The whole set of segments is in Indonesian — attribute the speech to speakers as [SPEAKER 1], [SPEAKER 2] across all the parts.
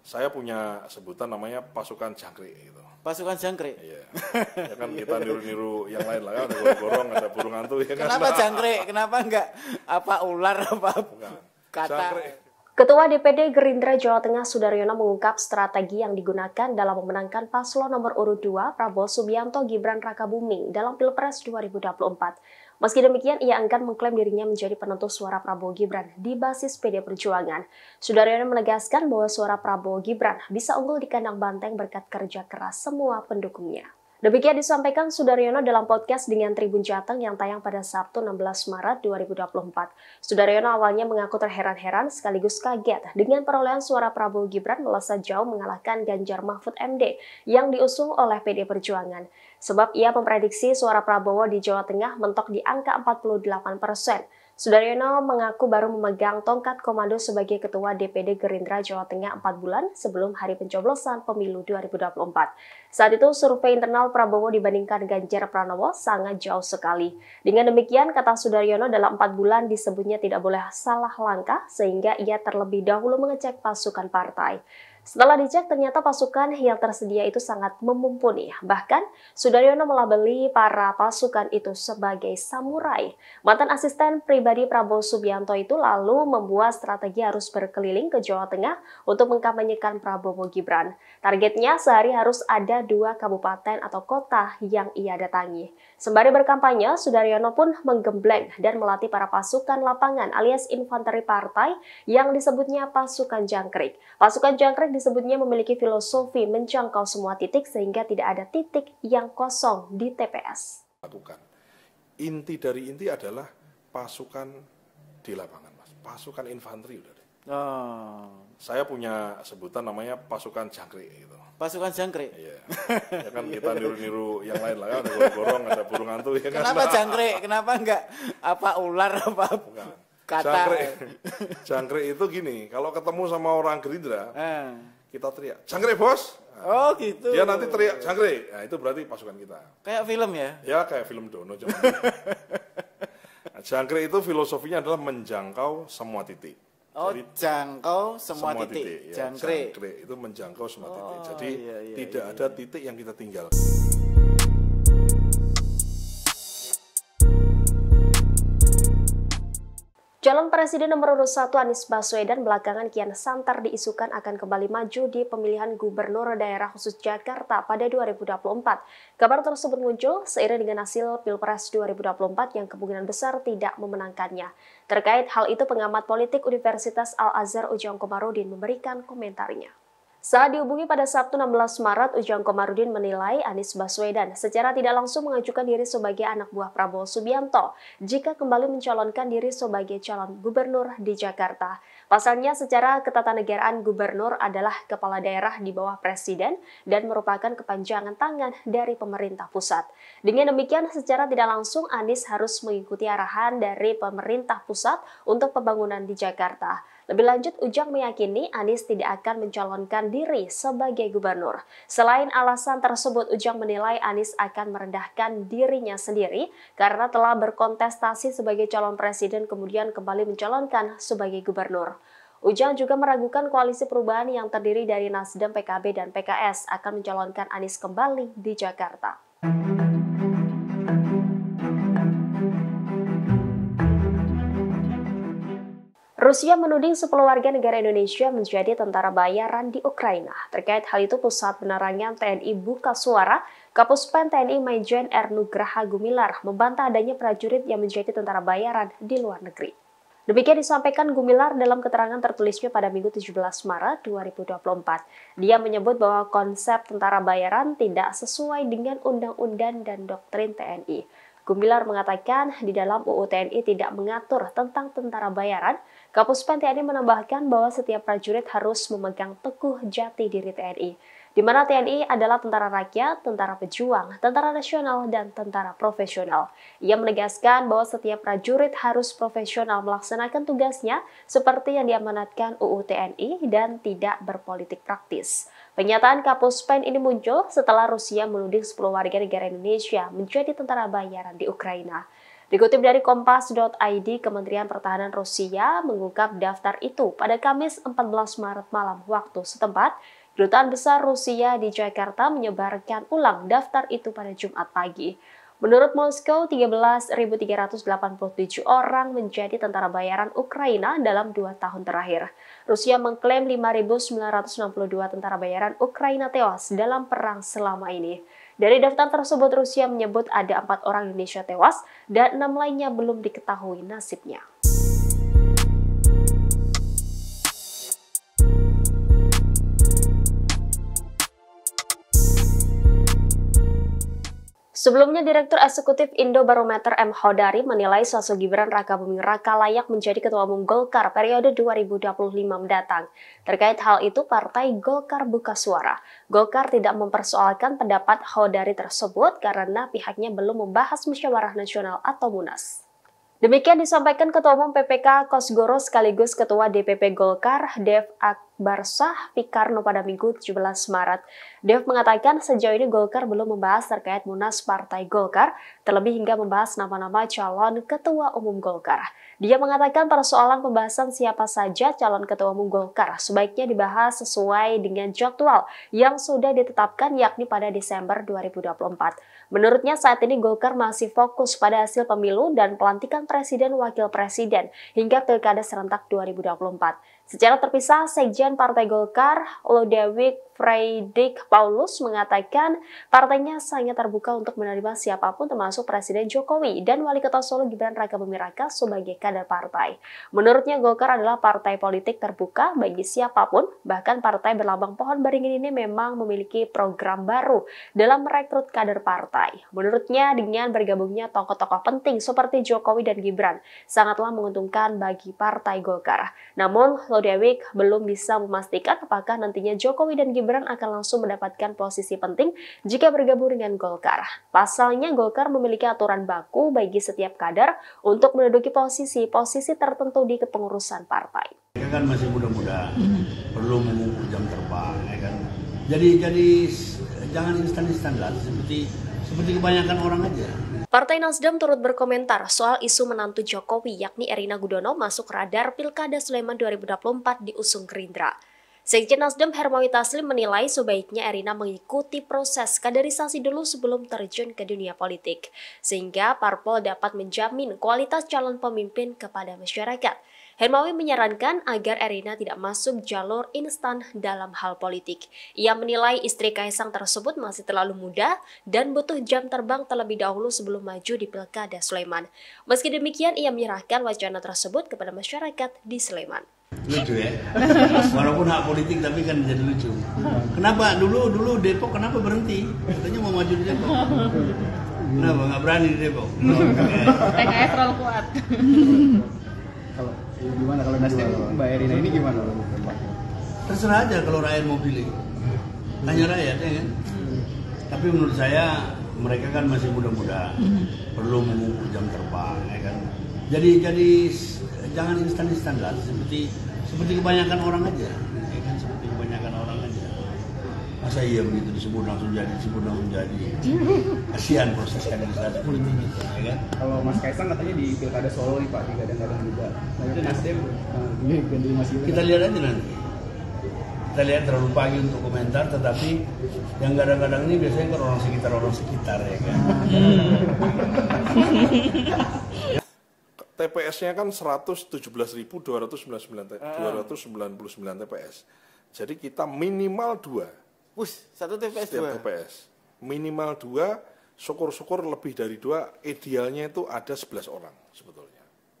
[SPEAKER 1] Saya punya sebutan namanya pasukan jangkrik gitu.
[SPEAKER 2] Pasukan jangkrik?
[SPEAKER 1] Iya. Ya kan kita niru-niru yang lain lah, kan ada gorong-gorong, ada burung hantu. Ya kan?
[SPEAKER 2] Kenapa jangkrik? Kenapa enggak apa ular apa
[SPEAKER 1] Bukan.
[SPEAKER 2] kata?
[SPEAKER 1] Jangkrik.
[SPEAKER 3] Ketua DPD Gerindra Jawa Tengah Sudaryono mengungkap strategi yang digunakan dalam memenangkan paslon nomor urut 2 Prabowo Subianto Gibran Rakabuming dalam Pilpres 2024. Meski demikian, ia enggan mengklaim dirinya menjadi penentu suara Prabowo Gibran di basis PD Perjuangan. Sudaryono menegaskan bahwa suara Prabowo Gibran bisa unggul di kandang banteng berkat kerja keras semua pendukungnya. Demikian disampaikan Sudaryono dalam podcast dengan Tribun Jateng yang tayang pada Sabtu 16 Maret 2024. Sudaryono awalnya mengaku terheran-heran sekaligus kaget dengan perolehan suara Prabowo Gibran melesat jauh mengalahkan Ganjar Mahfud MD yang diusung oleh PD Perjuangan. Sebab ia memprediksi suara Prabowo di Jawa Tengah mentok di angka 48%. Sudaryono mengaku baru memegang tongkat komando sebagai Ketua DPD Gerindra Jawa Tengah 4 bulan sebelum hari pencoblosan pemilu 2024. Saat itu survei internal Prabowo dibandingkan Ganjar Pranowo sangat jauh sekali. Dengan demikian, kata Sudaryono, dalam 4 bulan disebutnya tidak boleh salah langkah sehingga ia terlebih dahulu mengecek pasukan partai. Setelah dicek, ternyata pasukan yang tersedia itu sangat mumpuni. Bahkan, Sudaryono melabeli para pasukan itu sebagai samurai. Mantan asisten pribadi Prabowo Subianto itu lalu membuat strategi harus berkeliling ke Jawa Tengah untuk mengkampanyekan Prabowo Gibran. Targetnya sehari harus ada 2 kabupaten atau kota yang ia datangi. Sembari berkampanye, Sudaryono pun menggembleng dan melatih para pasukan lapangan alias infanteri partai yang disebutnya pasukan jangkrik. Pasukan jangkrik disebutnya memiliki filosofi menjangkau semua titik sehingga tidak ada titik yang kosong di TPS.
[SPEAKER 1] Lakukan. Inti dari inti adalah pasukan di lapangan, Mas. Pasukan infanteri udah deh. Saya punya sebutan namanya pasukan jangkrik gitu.
[SPEAKER 2] Pasukan jangkrik?
[SPEAKER 1] Iya. Ya kan kita niru-niru yang lain lah, kan ada gorong-gorong, ada burung hantu. Ya kan?
[SPEAKER 2] Kenapa jangkrik? Kenapa enggak apa ular apa
[SPEAKER 1] Bukan.
[SPEAKER 2] kata?
[SPEAKER 1] Jangkrik itu gini, kalau ketemu sama orang Gerindra, kita teriak, jangkrik bos.
[SPEAKER 2] Oh gitu.
[SPEAKER 1] Dia nanti teriak jangkrik, nah itu berarti pasukan kita.
[SPEAKER 2] Kayak film ya?
[SPEAKER 1] Ya kayak film Dono. Nah, jangkrik itu filosofinya adalah menjangkau semua titik.
[SPEAKER 2] Oh,
[SPEAKER 1] Jadi,
[SPEAKER 2] jangkau semua titik.
[SPEAKER 1] Ya,
[SPEAKER 2] jangkrik
[SPEAKER 1] itu menjangkau semua titik. Jadi
[SPEAKER 2] iya,
[SPEAKER 1] tidak ada titik yang kita tinggal.
[SPEAKER 3] Calon Presiden nomor urut 1 Anies Baswedan belakangan kian santer diisukan akan kembali maju di pemilihan Gubernur Daerah Khusus Jakarta pada 2024. Kabar tersebut muncul seiring dengan hasil Pilpres 2024 yang kemungkinan besar tidak memenangkannya. Terkait hal itu, pengamat politik Universitas Al-Azhar Ujang Komarudin memberikan komentarnya. Saat dihubungi pada Sabtu 16 Maret, Ujang Komarudin menilai Anies Baswedan secara tidak langsung mengajukan diri sebagai anak buah Prabowo Subianto jika kembali mencalonkan diri sebagai calon gubernur di Jakarta. Pasalnya, secara ketatanegaraan gubernur adalah kepala daerah di bawah presiden dan merupakan kepanjangan tangan dari pemerintah pusat. Dengan demikian, secara tidak langsung Anies harus mengikuti arahan dari pemerintah pusat untuk pembangunan di Jakarta. Lebih lanjut, Ujang meyakini Anies tidak akan mencalonkan diri sebagai gubernur. Selain alasan tersebut, Ujang menilai Anies akan merendahkan dirinya sendiri karena telah berkontestasi sebagai calon presiden kemudian kembali mencalonkan sebagai gubernur. Ujang juga meragukan koalisi perubahan yang terdiri dari Nasdem, PKB, dan PKS akan mencalonkan Anies kembali di Jakarta. Rusia menuding 10 warga negara Indonesia menjadi tentara bayaran di Ukraina. Terkait hal itu, Pusat Penerangan TNI buka suara, Kapuspen TNI Maijen R. Nugraha Gumilar membantah adanya prajurit yang menjadi tentara bayaran di luar negeri. Demikian disampaikan Gumilar dalam keterangan tertulisnya pada Minggu 17 Maret 2024. Dia menyebut bahwa konsep tentara bayaran tidak sesuai dengan undang-undang dan doktrin TNI. Gumilar mengatakan di dalam UU TNI tidak mengatur tentang tentara bayaran. Kapuspen TNI menambahkan bahwa setiap prajurit harus memegang teguh jati diri TNI, di mana TNI adalah tentara rakyat, tentara pejuang, tentara nasional, dan tentara profesional. Ia menegaskan bahwa setiap prajurit harus profesional melaksanakan tugasnya seperti yang diamanatkan UU TNI dan tidak berpolitik praktis. Pernyataan Kapuspen ini muncul setelah Rusia menuding 10 warga negara Indonesia menjadi tentara bayaran di Ukraina. Dikutip dari Kompas.id, Kementerian Pertahanan Rusia mengungkap daftar itu pada Kamis 14 Maret malam waktu setempat. Kedutaan Besar Rusia di Jakarta menyebarkan ulang daftar itu pada Jumat pagi. Menurut Moskow, 13.387 orang menjadi tentara bayaran Ukraina dalam 2 tahun terakhir. Rusia mengklaim 5.962 tentara bayaran Ukraina tewas dalam perang selama ini. Dari daftar tersebut, Rusia menyebut ada 4 orang Indonesia tewas dan 6 lainnya belum diketahui nasibnya. Sebelumnya, Direktur Eksekutif Indobarometer M. Hodari menilai sosok Gibran Rakabuming Raka layak menjadi Ketua Umum Golkar periode 2025 mendatang. Terkait hal itu, Partai Golkar buka suara. Golkar tidak mempersoalkan pendapat Hodari tersebut karena pihaknya belum membahas musyawarah nasional atau Munas. Demikian disampaikan Ketua Umum PPK Kosgoro sekaligus Ketua DPP Golkar, Dev Akbarsah Pikarno pada Minggu 17 Maret. Dev mengatakan sejauh ini Golkar belum membahas terkait Munas Partai Golkar, terlebih hingga membahas nama-nama calon Ketua Umum Golkar. Dia mengatakan persoalan pembahasan siapa saja calon Ketua Umum Golkar sebaiknya dibahas sesuai dengan jadwal yang sudah ditetapkan yakni pada Desember 2024. Menurutnya saat ini Golkar masih fokus pada hasil pemilu dan pelantikan Presiden Wakil Presiden hingga Pilkada serentak 2024. Secara terpisah, Sekjen Partai Golkar, Lodewijk Fredrik Paulus mengatakan partainya sangat terbuka untuk menerima siapapun termasuk Presiden Jokowi dan Wali Kota Solo Gibran Rakabuming Raka sebagai kader partai. Menurutnya Golkar adalah partai politik terbuka bagi siapapun, bahkan partai berlambang pohon beringin ini memang memiliki program baru dalam merekrut kader partai. Menurutnya dengan bergabungnya tokoh-tokoh penting seperti Jokowi dan Gibran sangatlah menguntungkan bagi Partai Golkar. Namun Lodewijk belum bisa memastikan apakah nantinya Jokowi dan Gibran akan langsung mendapatkan posisi penting jika bergabung dengan Golkar. Pasalnya Golkar memiliki aturan baku bagi setiap kader untuk menduduki posisi tertentu di kepengurusan partai.
[SPEAKER 4] Mereka kan masih muda-muda, perlu mengukur jam terbang, ya kan. Jadi jangan instan-instan lah, seperti kebanyakan orang aja.
[SPEAKER 3] Partai Nasdem turut berkomentar soal isu menantu Jokowi yakni Erina Gudono masuk radar Pilkada Sleman 2024 diusung Gerindra. Sekjen Nasdem Hermawi Taslim menilai sebaiknya Erina mengikuti proses kaderisasi dulu sebelum terjun ke dunia politik, sehingga parpol dapat menjamin kualitas calon pemimpin kepada masyarakat. Hermawi menyarankan agar Erina tidak masuk jalur instan dalam hal politik. Ia menilai istri Kaisang tersebut masih terlalu muda dan butuh jam terbang terlebih dahulu sebelum maju di Pilkada Sleman. Meski demikian, ia menyerahkan wacana tersebut kepada masyarakat di Sleman.
[SPEAKER 4] Lucu ya, walaupun hak politik tapi kan jadi lucu. Kenapa dulu Depok kenapa berhenti? Katanya mau maju di Depok. Kenapa nggak berani di Depok?
[SPEAKER 5] PKS terlalu kuat.
[SPEAKER 6] Kalau gimana kalau Nasdem Mbak Erina ini gimana?
[SPEAKER 4] Terserah aja kalau rakyat mau pilih. Tanya rakyat ya kan. Tapi menurut saya mereka kan masih muda-muda, perlu mengukur jam terbang ya kan. Jadi jangan instan-instan lah, seperti kebanyakan orang aja, ya kan, seperti kebanyakan orang aja. Masa iya begitu disebut langsung jadi. Kasihan proses kaderisasi politik itu, ya kan.
[SPEAKER 6] Kalau Mas Kaisang katanya di Pilkada Solo nih Pak, kadang-kadang juga. Nah itu Nasdem ganti Mas Gibran.
[SPEAKER 4] Kita lihat aja nanti. Kita lihat terlalu pagi untuk komentar, tetapi yang kadang-kadang ini biasanya kan orang sekitar ya kan.
[SPEAKER 1] TPS-nya kan 117.299 TPS. Jadi kita minimal 2.
[SPEAKER 2] Satu TPS
[SPEAKER 1] Setiap
[SPEAKER 2] 2.
[SPEAKER 1] TPS. Minimal 2, syukur-syukur lebih dari 2, idealnya itu ada 11 orang sebetulnya.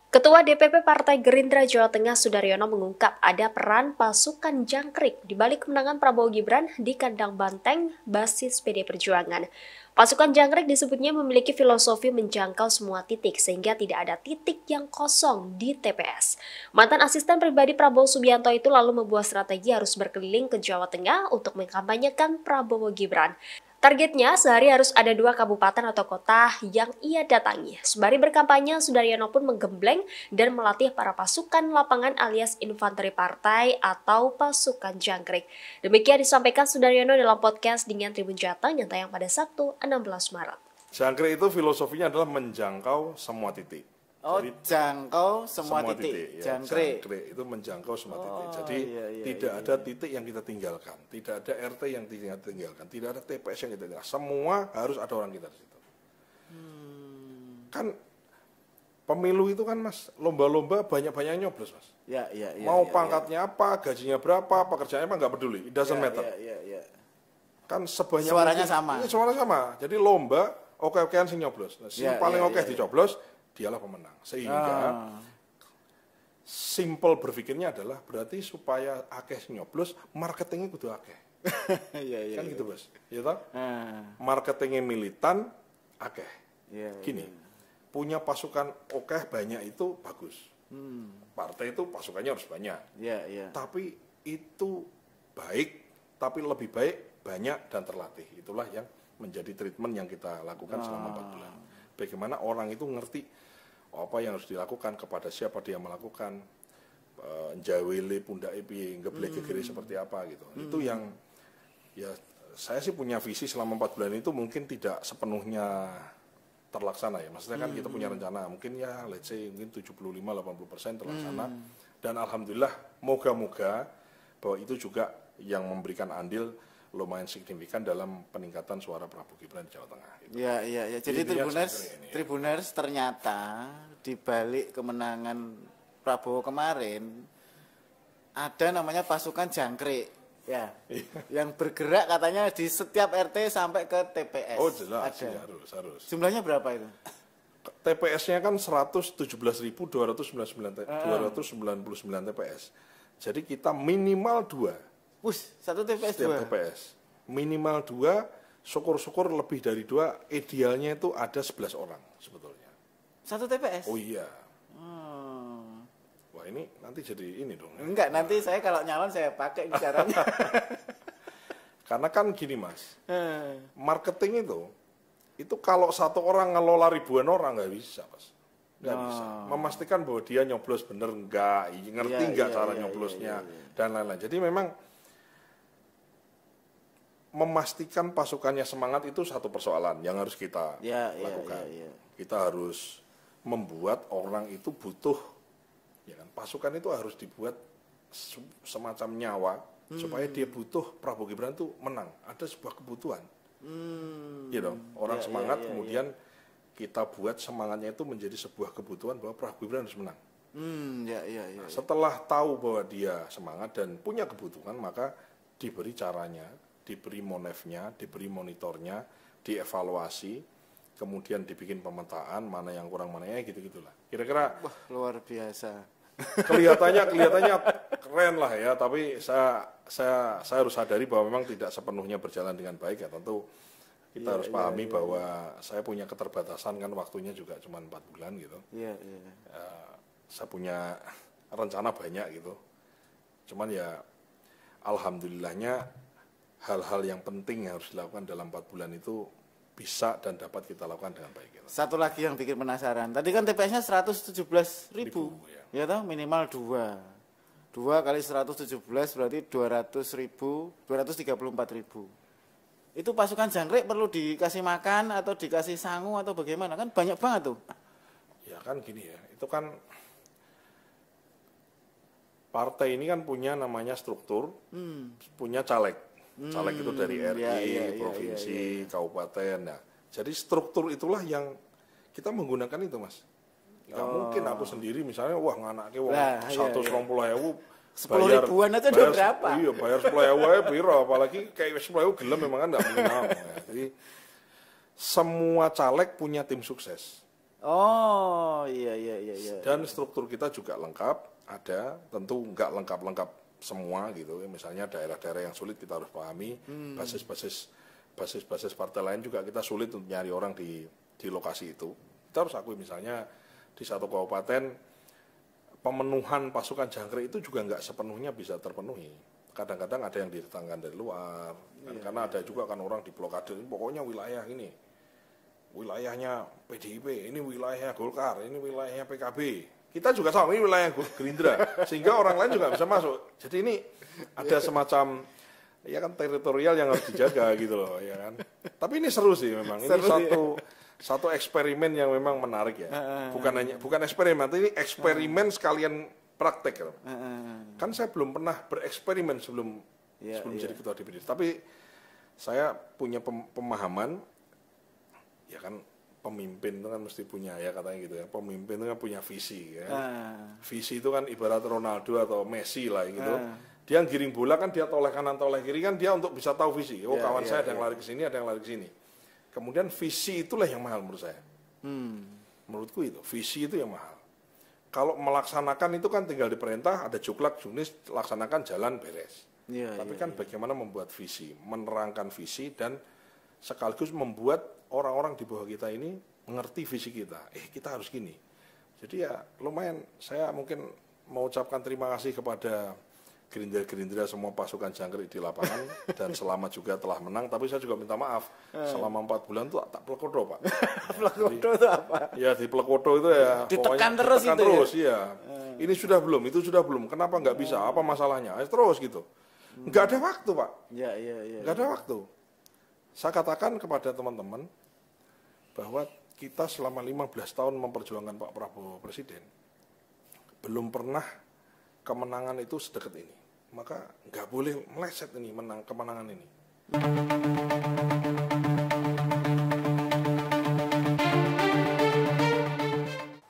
[SPEAKER 3] Ketua DPP Partai Gerindra Jawa Tengah Sudaryono mengungkap ada peran pasukan jangkrik di balik kemenangan Prabowo Gibran di kandang banteng basis PD Perjuangan. Pasukan jangkrik disebutnya memiliki filosofi menjangkau semua titik sehingga tidak ada titik yang kosong di TPS. Mantan asisten pribadi Prabowo Subianto itu lalu membuat strategi harus berkeliling ke Jawa Tengah untuk mengkampanyekan Prabowo Gibran. Targetnya sehari harus ada 2 kabupaten atau kota yang ia datangi. Sembari berkampanye, Sudaryono pun menggembleng dan melatih para pasukan lapangan alias infanteri partai atau pasukan jangkrik. Demikian disampaikan Sudaryono dalam podcast dengan Tribun Jateng yang tayang pada Sabtu 16 Maret.
[SPEAKER 1] Jangkrik itu filosofinya adalah menjangkau semua titik.
[SPEAKER 2] Oh,
[SPEAKER 1] Jadi,
[SPEAKER 2] jangkau semua titik.
[SPEAKER 1] Ya,
[SPEAKER 2] Jangkrik.
[SPEAKER 1] itu menjangkau semua titik. Jadi
[SPEAKER 2] Iya,
[SPEAKER 1] tidak ada titik yang kita tinggalkan, tidak ada RT yang kita tinggalkan, tidak ada TPS yang kita tinggalkan. Semua harus ada orang kita di situ. Kan pemilu itu kan Mas, lomba-lomba banyak-banyak nyoblos Mas.
[SPEAKER 2] Ya.
[SPEAKER 1] Mau pangkatnya apa, gajinya berapa, pekerjaannya apa nggak peduli, it doesn't matter.
[SPEAKER 2] Ya.
[SPEAKER 1] Kan sebanyak
[SPEAKER 2] Suaranya sama.
[SPEAKER 1] Iya, suaranya sama. Jadi lomba oke-okean sing nyoblos. Nah, paling oke dicoblos, dialah pemenang. Sehingga simple berpikirnya adalah berarti supaya akeh sing nyoblos, marketingnya kudu akeh.
[SPEAKER 2] Iya.
[SPEAKER 1] Kan gitu, Bos. Ya toh? Marketingnya militan akeh.
[SPEAKER 2] Iya.
[SPEAKER 1] Gini. Punya pasukan oke banyak itu bagus. Partai itu pasukannya harus banyak.
[SPEAKER 2] Iya.
[SPEAKER 1] Tapi itu baik, tapi lebih baik banyak dan terlatih. Itulah yang menjadi treatment yang kita lakukan selama 4 bulan. Bagaimana orang itu ngerti apa yang harus dilakukan, kepada siapa dia melakukan, jawele pundak piye, ngeblek gegere seperti apa gitu. Itu yang ya saya sih punya visi selama 4 bulan itu mungkin tidak sepenuhnya terlaksana ya. Maksudnya kan kita punya rencana, mungkin ya let's say mungkin 75-80% terlaksana. Dan alhamdulillah moga-moga bahwa itu juga yang memberikan andil lumayan signifikan dalam peningkatan suara Prabowo Gibran di Jawa Tengah. Gitu.
[SPEAKER 2] Iya. Jadi Tribuners ternyata di balik kemenangan Prabowo kemarin ada namanya pasukan jangkrik. Ya. Yang bergerak katanya di setiap RT sampai ke TPS.
[SPEAKER 1] Oh jelas,
[SPEAKER 2] ada.
[SPEAKER 1] ya, harus.
[SPEAKER 2] Jumlahnya berapa itu?
[SPEAKER 1] TPS-nya kan 117.299 TPS. Jadi kita minimal 2.
[SPEAKER 2] Satu TPS
[SPEAKER 1] setiap
[SPEAKER 2] 2.
[SPEAKER 1] TPS. Minimal 2, syukur-syukur lebih dari 2, idealnya itu ada 11 orang sebetulnya.
[SPEAKER 2] Satu TPS?
[SPEAKER 1] Oh iya. Wah ini nanti jadi ini dong.
[SPEAKER 2] Enggak, nanti saya kalau nyalon saya pakai bicaranya.
[SPEAKER 1] Karena kan gini Mas, marketing itu kalau satu orang ngelola ribuan orang nggak bisa Mas. Nggak bisa. Memastikan bahwa dia nyoblos bener nggak, ngerti nggak cara nyoblosnya, dan lain-lain. Jadi memang memastikan pasukannya semangat itu satu persoalan yang harus kita lakukan. Kita harus membuat orang itu butuh, ya kan? Pasukan itu harus dibuat semacam nyawa supaya dia butuh Prabowo Gibran itu menang. Ada sebuah kebutuhan, gitu. Orang semangat, kemudian kita buat semangatnya itu menjadi sebuah kebutuhan bahwa Prabowo Gibran harus menang. Nah, setelah tahu bahwa dia semangat dan punya kebutuhan, maka diberi caranya, diberi monefnya, diberi monitornya, dievaluasi, kemudian dibikin pemetaan mana yang kurang mana ya gitu-gitulah. Kira-kira
[SPEAKER 2] wah, luar biasa.
[SPEAKER 1] Kelihatannya keren lah ya, tapi saya harus sadari bahwa memang tidak sepenuhnya berjalan dengan baik ya. Tentu kita harus pahami bahwa saya punya keterbatasan kan, waktunya juga cuma 4 bulan gitu. Saya punya rencana banyak gitu. Cuman ya alhamdulillahnya hal-hal yang penting yang harus dilakukan dalam 4 bulan itu bisa dan dapat kita lakukan dengan baik. Gitu.
[SPEAKER 2] Satu lagi yang bikin penasaran. Tadi kan TPS-nya 117.000. Ya toh, minimal 2 kali 117 berarti 234.000. Itu pasukan jangkrik perlu dikasih makan atau dikasih sangu atau bagaimana? Kan banyak banget tuh.
[SPEAKER 1] Ya kan gini ya, itu kan partai ini kan punya namanya struktur, punya caleg. Caleg itu dari RI, provinsi, kabupaten. Nah, jadi struktur itulah yang kita menggunakan itu, Mas. Nggak mungkin aku sendiri misalnya, wah nganake wong 120.000
[SPEAKER 2] 10 ribuan aja udah berapa?
[SPEAKER 1] Iya, bayar 10.000 aja piro, apalagi kayak 10.000 gelem memang kan enggak mungkin mau. Ya. Jadi semua caleg punya tim sukses.
[SPEAKER 2] Oh, iya.
[SPEAKER 1] Dan struktur kita juga lengkap, ada, tentu enggak lengkap semua gitu. Misalnya daerah-daerah yang sulit kita harus pahami, basis partai lain juga kita sulit untuk nyari orang di lokasi itu. Kita harus akui misalnya di satu kabupaten pemenuhan pasukan jangkrik itu juga nggak sepenuhnya bisa terpenuhi. Kadang-kadang ada yang didatangkan dari luar, karena ada juga kan orang di blokade, pokoknya wilayah ini, wilayahnya PDIP, ini wilayahnya Golkar, ini wilayahnya PKB. Kita juga sama, ini wilayah Gerindra, sehingga orang lain juga bisa masuk. Jadi ini ada semacam Ya kan teritorial yang harus dijaga gitu loh, ya kan. Tapi ini seru sih memang. Ini satu eksperimen yang memang menarik ya. Bukan eksperimen, ini eksperimen sekalian praktek. Kan saya belum pernah bereksperimen sebelum jadi ketua DPD. Tapi saya punya pemahaman, ya kan pemimpin itu kan mesti punya, ya katanya gitu ya. Pemimpin itu kan punya visi. Ya. Visi itu kan ibarat Ronaldo atau Messi lah gitu. Dia giring bola kan dia toleh kanan toleh kiri kan dia untuk bisa tahu visi. Oh kawan saya ada yang lari ke sini, ada yang lari ke sini. Kemudian visi itulah yang mahal menurut saya. Menurutku itu visi itu yang mahal. Kalau melaksanakan itu kan tinggal diperintah, ada juklak, junis, laksanakan jalan beres. Tapi kan bagaimana membuat visi, menerangkan visi dan sekaligus membuat orang-orang di bawah kita ini mengerti visi kita. Kita harus gini. Jadi ya lumayan saya mungkin mau ucapkan terima kasih kepada Gerindra semua pasukan jangkrik di lapangan dan selamat juga telah menang. Tapi saya juga minta maaf selama 4 bulan tuh tak plekodo Pak.
[SPEAKER 2] Plekodo itu apa?
[SPEAKER 1] Ya di plekodo itu ya
[SPEAKER 2] ditekan terus
[SPEAKER 1] itu terus ya. Ini sudah belum, itu sudah belum. Kenapa nggak bisa? Apa masalahnya? Terus gitu. Nggak ada waktu Pak. Nggak ada waktu. Saya katakan kepada teman-teman bahwa kita selama 15 tahun memperjuangkan Pak Prabowo Presiden, belum pernah kemenangan itu sedekat ini. Maka nggak boleh meleset ini kemenangan ini.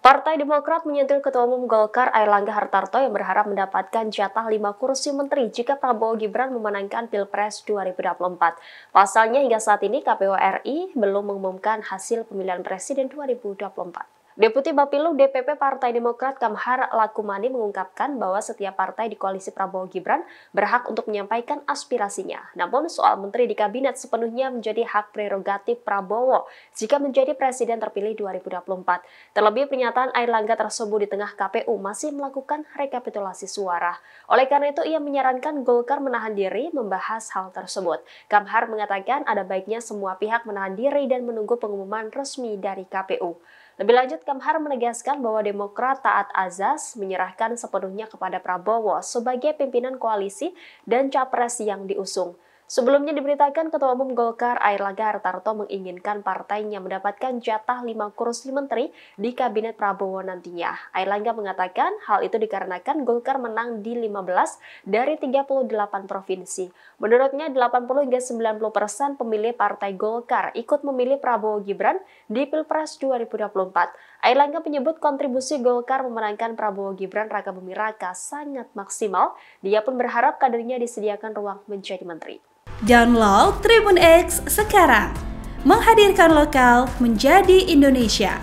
[SPEAKER 3] Partai Demokrat menyentil Ketua Umum Golkar Airlangga Hartarto yang berharap mendapatkan jatah 5 kursi menteri jika Prabowo Gibran memenangkan Pilpres 2024. Pasalnya hingga saat ini KPU RI belum mengumumkan hasil pemilihan presiden 2024. Deputi Bapilu DPP Partai Demokrat Kamhar Lakumani mengungkapkan bahwa setiap partai di koalisi Prabowo Gibran berhak untuk menyampaikan aspirasinya. Namun soal menteri di kabinet sepenuhnya menjadi hak prerogatif Prabowo jika menjadi presiden terpilih 2024. Terlebih pernyataan Airlangga tersebut di tengah KPU masih melakukan rekapitulasi suara. Oleh karena itu ia menyarankan Golkar menahan diri membahas hal tersebut. Kamhar mengatakan ada baiknya semua pihak menahan diri dan menunggu pengumuman resmi dari KPU. Lebih lanjut, Kamhar menegaskan bahwa Demokrat taat azas menyerahkan sepenuhnya kepada Prabowo sebagai pimpinan koalisi dan capres yang diusung. Sebelumnya diberitakan Ketua Umum Golkar Airlangga Hartarto menginginkan partainya mendapatkan jatah 5 kursi menteri di kabinet Prabowo nantinya. Airlangga mengatakan hal itu dikarenakan Golkar menang di 15 dari 38 provinsi. Menurutnya 80 hingga 90% pemilih partai Golkar ikut memilih Prabowo Gibran di Pilpres 2024. Airlangga menyebut kontribusi Golkar memenangkan Prabowo Gibran Raka Buming Raka sangat maksimal. Dia pun berharap kadernya disediakan ruang menjadi menteri.
[SPEAKER 7] Download Tribun X sekarang, menghadirkan lokal menjadi Indonesia.